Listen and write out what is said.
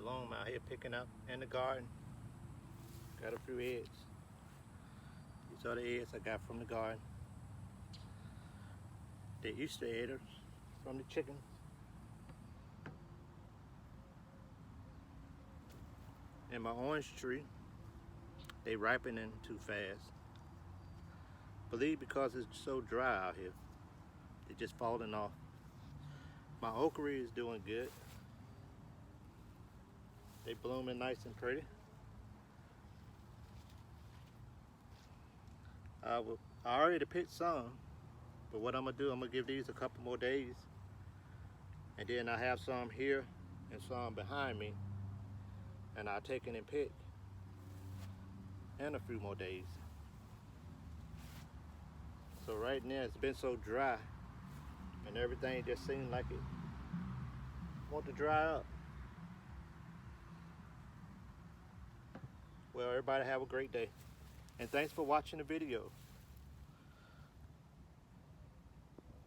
bloom out here picking up in the garden. Got a few eggs. These are the eggs I got from the garden. The Easter eggs from the chicken. And my orange tree, they ripening too fast. Believe because it's so dry out here, they're just falling off. My okra is doing good. They blooming nice and pretty. I already picked some, but what I'm gonna do, I'm gonna give these a couple more days, and then I have some here and some behind me, and I'll take it and pick in a few more days. So right now it's been so dry, and everything just seems like it want to dry up. Well, everybody have a great day, and thanks for watching the video.